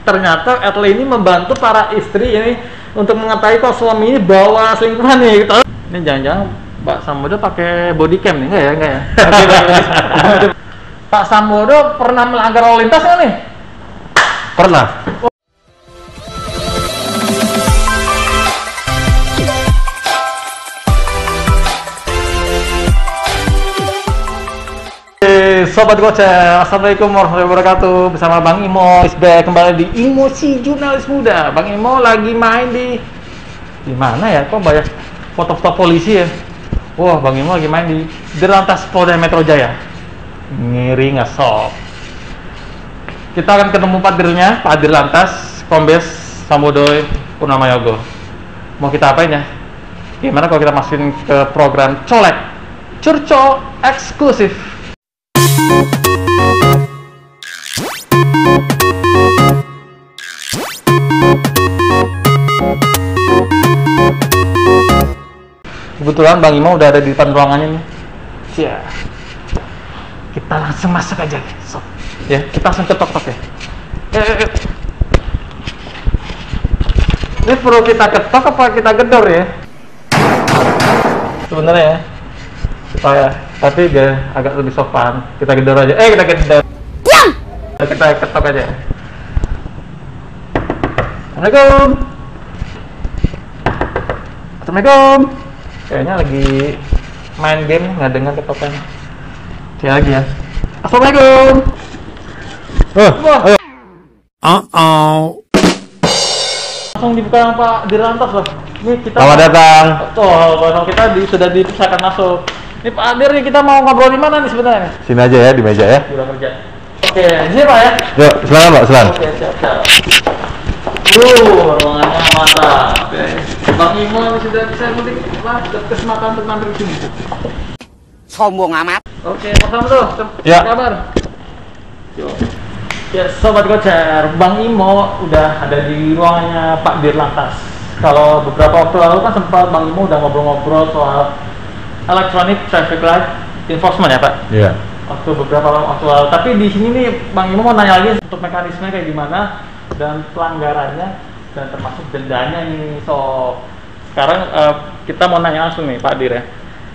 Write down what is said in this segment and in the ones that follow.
Ternyata Etle ini membantu para istri ini untuk mengetahui kalau suami ini bawa selingkuhan nih gitu. Ini jangan-jangan Pak Sambodo pakai body cam nih? Enggak ya? Pak Sambodo pernah melanggar lalu lintas nggak nih? Pernah. Sobat Gocek, Assalamualaikum warahmatullahi wabarakatuh. Bersama Bang Imo is back kembali di Imo si Jurnalis Muda. Bang Imo lagi main di mana ya? Kok banyak foto-foto polisi ya? Wah, Bang Imo lagi main di Dirlantas Polda Metro Jaya. Ngiri ngesok. Kita akan ketemu Padirnya, Pak Dirlantas Kombes Sambodo Purnamayogo. Mau kita apain ya? Gimana kalau kita masukin ke program Colek Curcol eksklusif? Kebetulan Bang Imo udah ada di depan ruangannya nih. Ya, kita langsung masuk aja, so. Ya, kita langsung ketok-ketok ya. Ini perlu kita ketok apa kita gedor ya? Sebenarnya ya, supaya tapi biar agak lebih sopan, kita gedor aja. Kita gedor. Kita ketok aja. Assalamualaikum. Assalamualaikum. Kayaknya lagi main game, nggak dengar ketokan. Sekali lagi ya. Assalamualaikum. Langsung dibuka sama Pak Dirlantas loh. Ini kita. Selamat datang. Kita sudah dipersilakan masuk. Ini Pak Adir nih, kita mau ngobrol di mana nih sebenarnya? Sini aja ya, di meja ya. Di ruang kerja. Oke, di sini Pak ya. Yuk, silakan Pak, silakan. Oke, siap. Ruangannya mantap. Oke. Bang Imo sudah bisa mudik, sudah kesempatan untuk mampir di sini. Sombong amat. Oke, pertama tuh, Ya. kabar. Ya, Sobat Gocek, Bang Imo udah ada di ruangannya Pak Dirlantas. Kalau beberapa waktu lalu kan sempat Bang Imo udah ngobrol-ngobrol soal electronic traffic light enforcement ya Pak? Iya. Waktu beberapa waktu lalu. Tapi di sini nih Bang Imo mau nanya lagi untuk mekanisme kayak gimana dan pelanggarannya dan termasuk dendanya nih. So sekarang kita mau nanya langsung nih Pak Dir ya.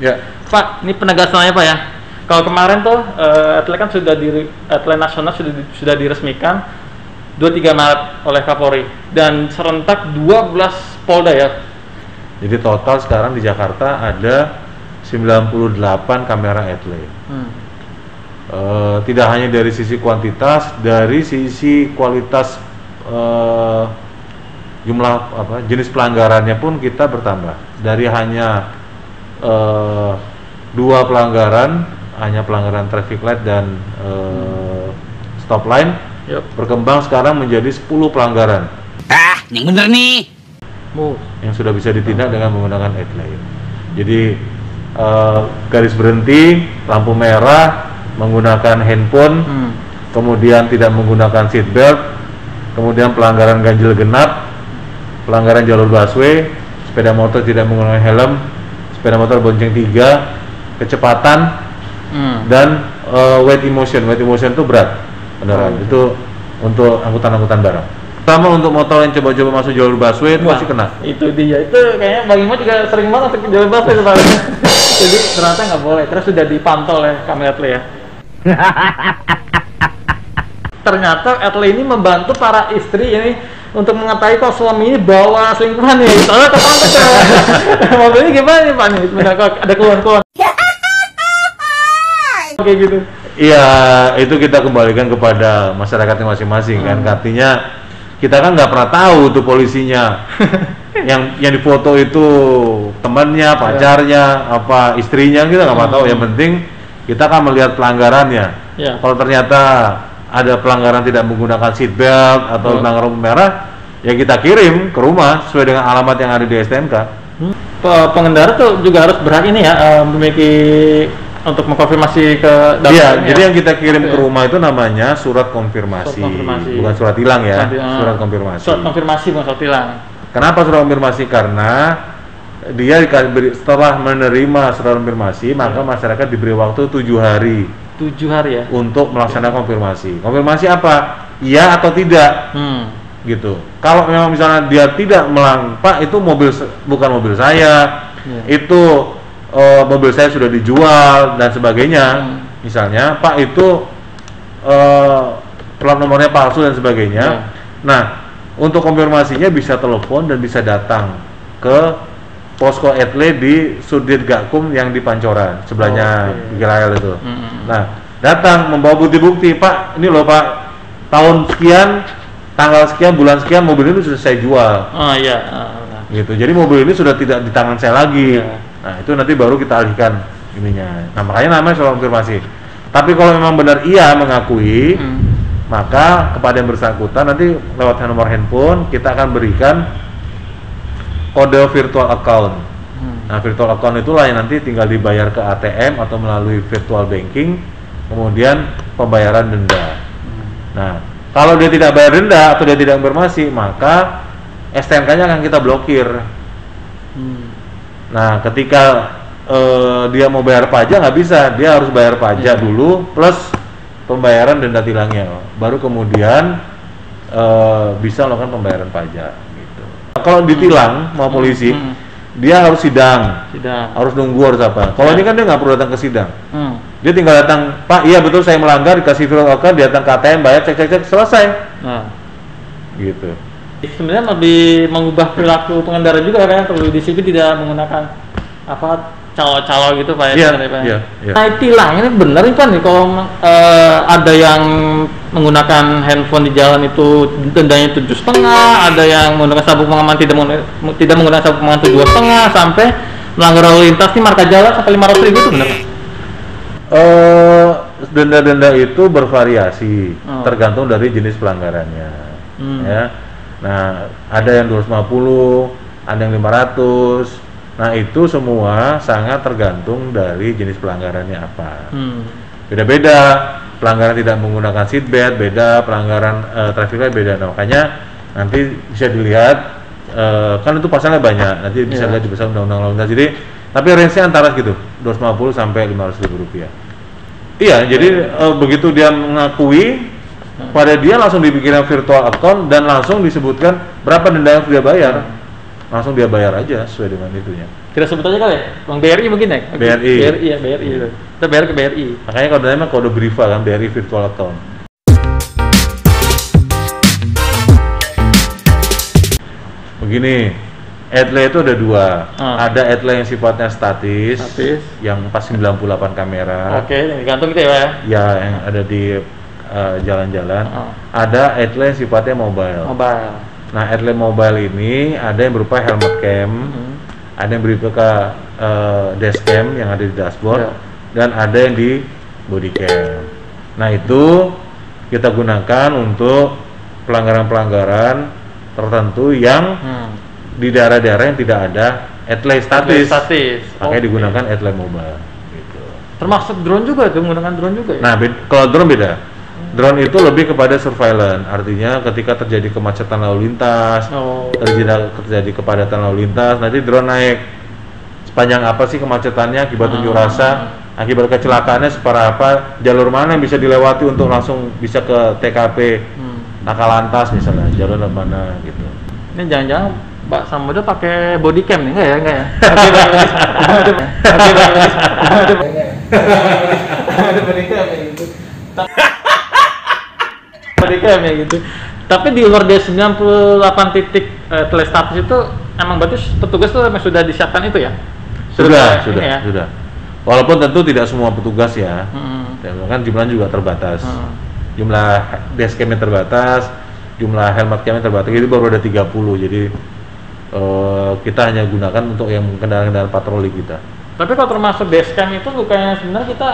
Ya. Pak, ini penegasannya Pak ya. Kalau kemarin tuh Etle kan sudah Etle nasional sudah diresmikan 23 Maret oleh Kapolri dan serentak 12 Polda ya. Jadi total sekarang di Jakarta ada 98 kamera Etle. Tidak hanya dari sisi kuantitas, dari sisi kualitas jumlah jenis pelanggarannya pun kita bertambah. Dari hanya 2 pelanggaran, hanya pelanggaran traffic light dan stop line, berkembang sekarang menjadi 10 pelanggaran. Yang bener nih. Yang sudah bisa ditindak dengan menggunakan Etle. Jadi garis berhenti, lampu merah, menggunakan handphone, kemudian tidak menggunakan seat belt, kemudian pelanggaran ganjil genap, pelanggaran jalur busway, sepeda motor tidak menggunakan helm, sepeda motor bonceng 3, kecepatan, dan weight emotion. Weight emotion itu berat kendaraan. Itu untuk angkutan-angkutan barang. Pertama untuk motor yang coba-coba masuk jalur busway itu pasti kena. Itu dia. Itu kayaknya Bang Imo juga sering banget masuk jalur busway itu Pak. Jadi ternyata nggak boleh. Terus sudah dipantau oleh kamera Etle ya. Ternyata Etle ini membantu para istri ini untuk mengetahui kalau suami ini bawa selingkuhan nih. Soalnya ketangkep ya. Mobilnya gimana nih Pak nih? Sebenarnya kok ada keluhan-keluhan. Kayak gitu. Iya, itu kita kembalikan kepada masyarakatnya masing-masing kan. Artinya kita kan nggak pernah tahu tuh polisinya. yang difoto itu temannya, pacarnya, apa istrinya, kita nggak pernah tahu. Yang penting kita akan melihat pelanggarannya. Kalau ternyata ada pelanggaran tidak menggunakan seat belt atau pelanggaran lampu merah, ya kita kirim ke rumah sesuai dengan alamat yang ada di STNK. Pengendara tuh juga harus berhak ini ya, memiliki untuk mengkonfirmasi ke Iya, jadi yang kita kirim ke rumah itu namanya surat konfirmasi. Bukan surat hilang ya, surat konfirmasi. Surat konfirmasi bukan surat hilang. Kenapa surat konfirmasi? Karena dia setelah menerima surat konfirmasi, maka masyarakat diberi waktu 7 hari. 7 hari ya? Untuk melaksanakan konfirmasi. Konfirmasi apa? iya atau tidak. Gitu. Kalau memang misalnya dia tidak Pak, itu bukan mobil saya, itu mobil saya sudah dijual dan sebagainya. Misalnya, Pak, itu plat nomornya palsu dan sebagainya. Nah, untuk konfirmasinya bisa telepon dan bisa datang ke posko etle di Sudit Gakum yang di Pancoran sebelahnya Girael itu. Nah, datang membawa bukti-bukti, Pak, ini loh Pak, tahun sekian, tanggal sekian, bulan sekian mobil ini sudah saya jual. Gitu. Jadi mobil ini sudah tidak di tangan saya lagi. Nah, itu nanti baru kita alihkan ininya. Nah, makanya namanya soal konfirmasi. Tapi kalau memang benar iya mengakui, maka kepada yang bersangkutan nanti lewat nomor handphone kita akan berikan kode virtual account. Nah, virtual account itulah yang nanti tinggal dibayar ke ATM atau melalui virtual banking, kemudian pembayaran denda. Nah, kalau dia tidak bayar denda atau dia tidak konfirmasi, maka STNK-nya akan kita blokir. Nah, ketika dia mau bayar pajak nggak bisa, dia harus bayar pajak dulu plus pembayaran denda tilangnya, baru kemudian bisa melakukan pembayaran pajak. Gitu. Kalau ditilang mau polisi, dia harus sidang, harus nunggu, harus apa. Kalau ini kan dia nggak perlu datang ke sidang, dia tinggal datang, Pak, iya betul saya melanggar, dikasih virtual account, dia datang ke ATM, bayar, cek, selesai. Gitu. Sebenarnya lebih mengubah perilaku pengendara juga kan, perlu disiplin, tidak menggunakan calo-calo gitu Pak ya. Nah, tilang ini benar kan nih kalau ada yang menggunakan handphone di jalan itu dendanya 7,5, ada yang menggunakan sabuk pengaman tidak menggunakan sabuk pengaman 2,5, sampai melanggar lalu lintas nih marka jalan sampai 500.000 itu benar? Denda-denda itu bervariasi tergantung dari jenis pelanggarannya. Ya. Nah, ada yang 250, ada yang 500. Nah, itu semua sangat tergantung dari jenis pelanggarannya apa. Beda-beda, pelanggaran tidak menggunakan seat belt beda, pelanggaran traffic light beda. Nah, makanya nanti bisa dilihat, kan itu pasalnya banyak, nanti bisa lihat di pasal undang-undang lalu lintas. Jadi, tapi range-nya antara gitu, 250 sampai 500.000 rupiah. Iya, jadi begitu dia mengakui, pada dia langsung dibikin virtual account dan langsung disebutkan berapa denda yang sudah bayar. Langsung dia bayar aja sesuai dengan itunya. Kita sebut aja kali ya, Bang BRI mungkin ya? BRI ya, BRI itu. Kita bayar ke BRI. Makanya kodenya memang kode BRIVA kan, BRI virtual account. Begini, etle itu ada dua. Ada etle yang sifatnya statis. Yang pas 98 kamera. Oke, yang digantung gitu ya Pak ya? Ya, yang ada di jalan-jalan. Ada etle yang sifatnya mobile. Nah, etle mobile ini ada yang berupa helmet cam, ada yang berupa dashcam yang ada di dashboard, dan ada yang di body cam. Nah, itu kita gunakan untuk pelanggaran-pelanggaran tertentu yang di daerah-daerah yang tidak ada etle statis. Makanya digunakan etle mobile. Gitu. Termasuk drone juga, menggunakan drone juga ya? Nah, kalau drone beda. Drone itu lebih kepada surveillance, artinya ketika terjadi kemacetan lalu lintas, terjadi kepadatan lalu lintas, nanti drone naik sepanjang apa sih kemacetannya akibat unjuk rasa, akibat kecelakaannya separah apa, jalur mana yang bisa dilewati untuk langsung bisa ke TKP Laka-Lantas misalnya, jalur mana gitu. Ini jangan-jangan Pak Samudra pakai body cam nih, enggak ya? Cam ya gitu. Tapi di luar dari 98 titik telestatus itu emang berarti petugas tuh memang sudah disiapkan itu ya? Sudah. Walaupun tentu tidak semua petugas ya. Kan jumlahnya juga terbatas. Jumlah dashcam terbatas, jumlah helmet cam terbatas, itu baru ada 30. Jadi kita hanya gunakan untuk yang kendaraan-kendaraan patroli kita. Tapi kalau termasuk dashcam itu bukannya sebenarnya kita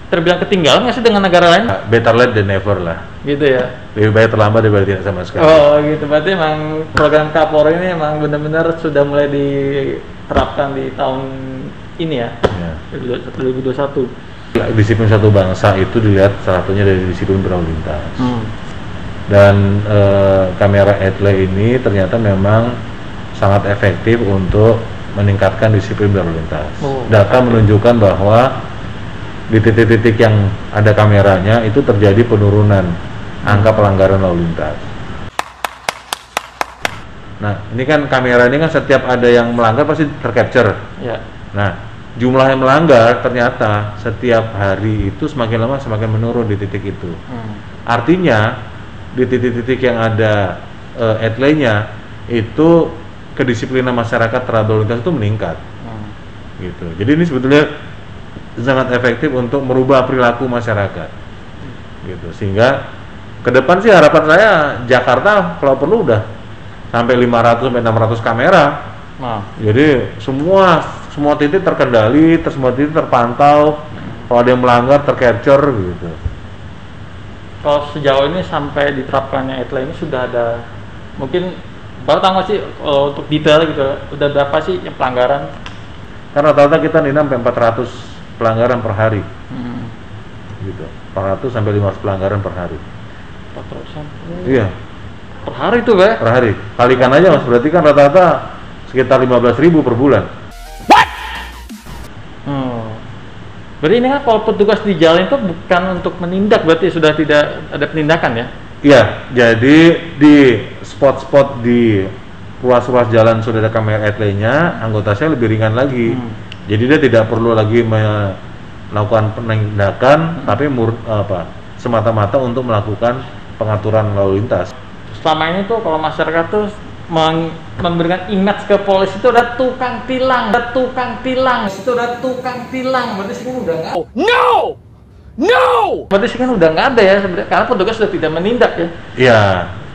terbilang ketinggalan nggak sih dengan negara lain? Better late than never lah. Gitu ya? Lebih baik terlambat daripada tidak sama sekali. Oh gitu, berarti emang program Kapolri ini emang benar-benar sudah mulai diterapkan di tahun ini ya? 2021. Disiplin satu bangsa itu dilihat salah satunya dari disiplin berlalu lintas. Dan kamera etle ini ternyata memang sangat efektif untuk meningkatkan disiplin berlalu lintas. Data menunjukkan bahwa di titik-titik yang ada kameranya itu terjadi penurunan angka pelanggaran lalu lintas. Nah, ini kan kamera ini kan setiap ada yang melanggar pasti tercapture. Ya. Nah, jumlah yang melanggar ternyata setiap hari itu semakin lama semakin menurun di titik itu. Artinya di titik-titik yang ada adlay-nya itu kedisiplinan masyarakat terhadap lalu lintas itu meningkat. Gitu. Jadi ini sebetulnya sangat efektif untuk merubah perilaku masyarakat. Gitu. Sehingga ke depan sih harapan saya Jakarta kalau perlu udah sampai 500 sampai 600 kamera. Jadi semua titik terkendali, semua titik terpantau. Kalau ada yang melanggar tercapture gitu. Kalau sejauh ini sampai diterapkannya adlay ini sudah ada mungkin baru tahu nggak sih untuk detail gitu, udah berapa sih yang pelanggaran? Karena rata-rata kita nih sampai 400 pelanggaran per hari. Gitu. 400 sampai 500 pelanggaran per hari. 400 sampai. Iya. Per hari itu, Pak? Per hari. Kalikan aja Mas, berarti kan rata-rata sekitar 15.000 per bulan. What? Berarti ini kan kalau petugas di jalan itu bukan untuk menindak, berarti sudah tidak ada penindakan ya? Iya, jadi di spot-spot di ruas-ruas jalan sudah ada kamera adlay-nya, anggota saya lebih ringan lagi. Jadi dia tidak perlu lagi melakukan penindakan, tapi semata-mata untuk melakukan pengaturan lalu lintas. Selama ini tuh kalau masyarakat tuh memberikan image ke polisi itu ada tukang tilang, itu ada tukang tilang, berarti sekarang udah nggak. No! Berarti sekarang udah nggak ada ya sebenarnya, karena petugas sudah tidak menindak ya. Iya.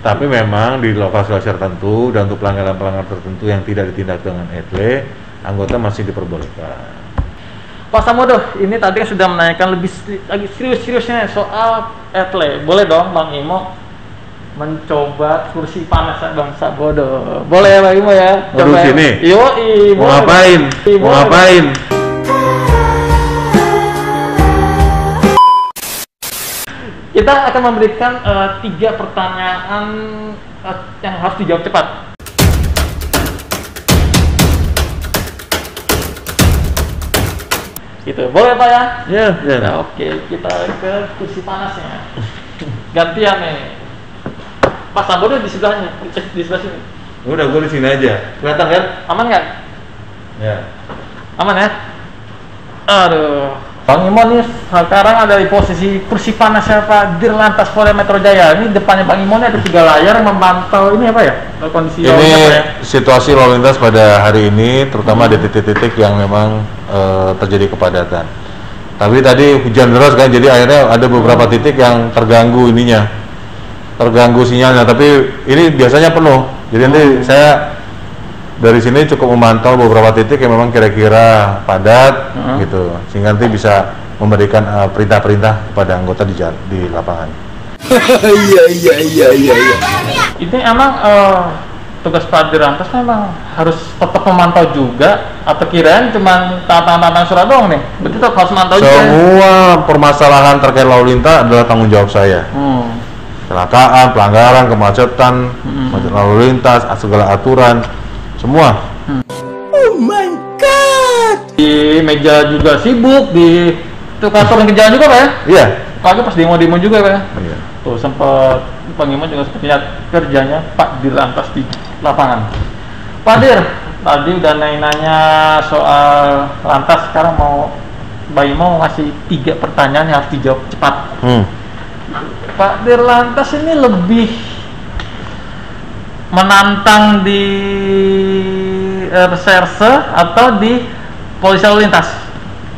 Tapi memang di lokasi-lokasi tertentu dan untuk pelanggaran-pelanggaran tertentu yang tidak ditindak dengan adlay, anggota masih diperbolehkan. Pak Samodo, ini tadi kan sudah menanyakan lebih lagi serius-seriusnya soal adlay. Boleh dong Bang Imo mencoba kursi panas Bang Samodo. Boleh ya Bang Imo ya? Coba sini. Mau ngapain? Mau ngapain? Kita akan memberikan 3 pertanyaan yang harus dijawab cepat. Gitu, boleh Pak ya? Ya. Nah, oke, kita ke kursi panasnya. Gantian nih. Pak Sambodo di sebelahnya, di sebelah sini. Udah, gue di sini aja. Kelihatan kan? Aman nggak? Ya. Aman ya? Aduh. Bang Imo nih sekarang ada di posisi kursi panas Pak Dirlantas Polda Metro Jaya. Ini depannya Bang Imo nih ada 3 layar memantau ini apa ya? Kondisi ini situasi lalu lintas pada hari ini, terutama di titik-titik yang memang terjadi kepadatan. Tapi tadi hujan deras kan, jadi akhirnya ada beberapa titik yang terganggu sinyalnya. Tapi ini biasanya penuh. Jadi nanti saya dari sini cukup memantau beberapa titik yang memang kira-kira padat gitu, sehingga nanti bisa memberikan perintah-perintah kepada anggota di lapangan. Iya. Ini emang tugas Pak Dirlantas memang harus tetap memantau juga, atau kirain cuma tata-tata surat doang nih? Berarti tetap harus memantau juga. Semua permasalahan terkait lalu lintas adalah tanggung jawab saya. Kecelakaan, pelanggaran, kemacetan, lalu lintas, segala aturan. Semua. Oh my god. Di meja juga sibuk, di kantor yang jalan juga Pak ya? Iya. Lagi pas demo-demo juga Pak ya? Iya. Tuh sempat Bang Imo juga sempat lihat kerjanya Pak Dirlantas di lapangan. Pak Dir, tadi udah nanya soal lantas, sekarang mau Bang Imo ngasih 3 pertanyaan yang harus dijawab cepat. Pak Dirlantas ini lebih menantang di reserse atau di polisi lalu lintas?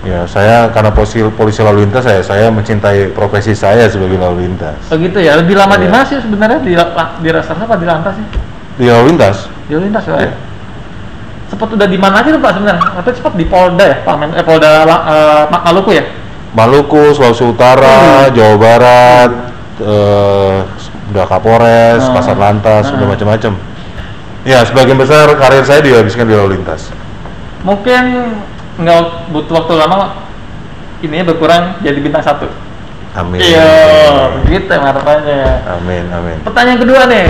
Ya, saya karena polisi lalu lintas, saya mencintai profesi saya sebagai lalu lintas. Oh gitu ya, lebih lama di mana sih sebenarnya, di reserse apa di lantas sih? Di lalu lintas. Di lalu lintas ya. Sempat udah di mana aja tuh Pak sebenarnya? Atau cepat di Polda ya, Polda Maluku ya? Maluku, Sulawesi Utara, Jawa Barat, udah Kapolres, Pasar Lantas, udah macam-macam. Ya, sebagian besar karir saya dihabiskan di lalu lintas. Mungkin nggak butuh waktu lama ini berkurang jadi bintang 1. Amin. Iya, begitu harapannya. Amin. Pertanyaan kedua nih,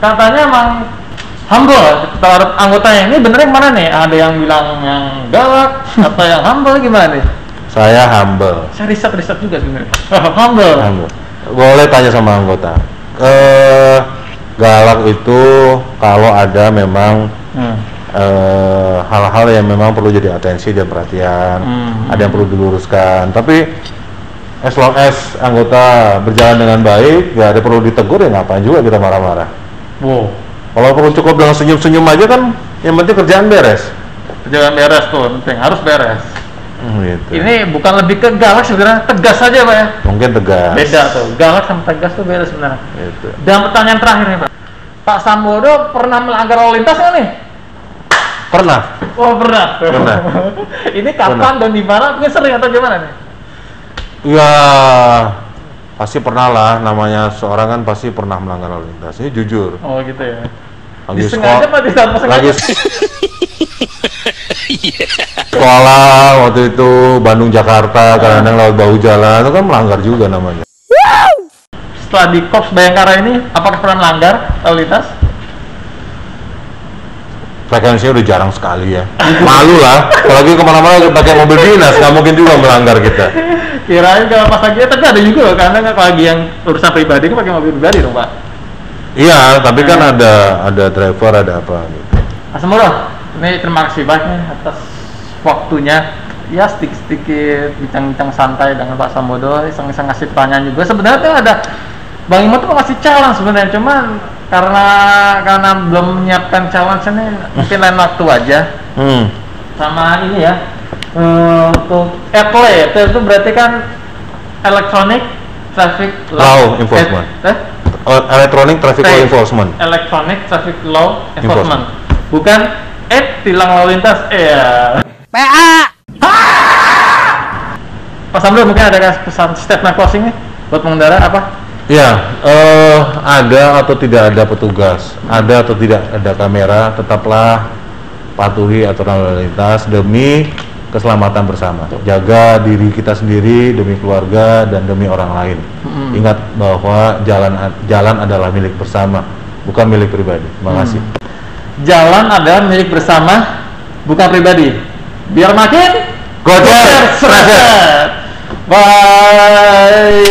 katanya emang humble terhadap anggotanya. Ini bener yang mana nih? Ada yang bilang yang galak atau yang humble, gimana nih? Saya humble. Saya riset juga sebenarnya. Humble. Boleh tanya sama anggota. Galak itu kalau ada memang hal-hal yang memang perlu jadi atensi dan perhatian, ada yang perlu diluruskan. Tapi as long as anggota berjalan dengan baik, nggak ada perlu ditegur, ya ngapain juga kita marah-marah. Wow. Kalau perlu cukup dengan senyum-senyum aja kan, yang penting kerjaan beres. Kerjaan beres tuh, penting harus beres. Gitu. Ini bukan lebih ke galak sebenarnya, tegas saja Pak ya. Mungkin tegas. Beda tuh, galak sama tegas tuh beda sebenarnya. Gitu. Dan pertanyaan terakhir nih Pak, Pak Sambodo pernah melanggar lalu lintas nggak nih? Pernah. Oh pernah. Pernah. Ini kapan Pernah. dan di mana? Mungkin sering atau gimana nih? Ya pasti pernah lah, namanya seorang kan pasti pernah melanggar lalu lintas. Ini jujur. Oh gitu ya. Lagi Disengaja apa tidak sengaja? lagi sekolah waktu itu Bandung Jakarta, kadang-kadang lewat bahu jalan itu kan melanggar juga namanya. Setelah di Korps Bayangkara ini, apakah pernah melanggar lalu lintas? Frekuensinya udah jarang sekali ya. Malu lah, apalagi kemana-mana pakai mobil dinas, nggak mungkin juga melanggar kita. Kirain kalau pas lagi, tapi ada juga loh, karena kalau lagi yang urusan pribadi kan pakai mobil pribadi dong Pak. Iya, tapi kan ada driver, ada apa gitu. Mas Sambodo, ini terima kasih banyak nih atas waktunya. Ya sedikit-sedikit bincang-bincang santai dengan Pak Sambodo, iseng-iseng ngasih pertanyaan juga. Sebenarnya tuh ada Bang Imo tuh mau ngasih challenge sebenarnya, cuman karena belum menyiapkan challenge ini, mungkin lain waktu aja. Sama ini ya, untuk ETLE itu berarti kan Electronic Traffic Law Enforcement. Electronic Traffic Law Enforcement. Electronic Traffic Law Enforcement. Bukan tilang lalu lintas. PA. Pak Sambodo mungkin ada pesan statement closing nih buat pengendara apa? Ya, ada atau tidak ada petugas, ada atau tidak ada kamera, tetaplah patuhi aturan lalu lintas demi keselamatan bersama. Jaga diri kita sendiri demi keluarga dan demi orang lain. Ingat bahwa jalan adalah milik bersama, bukan milik pribadi. Terima kasih. Jalan adalah milik bersama, bukan pribadi. Biar makin Gocer, seret. Bye.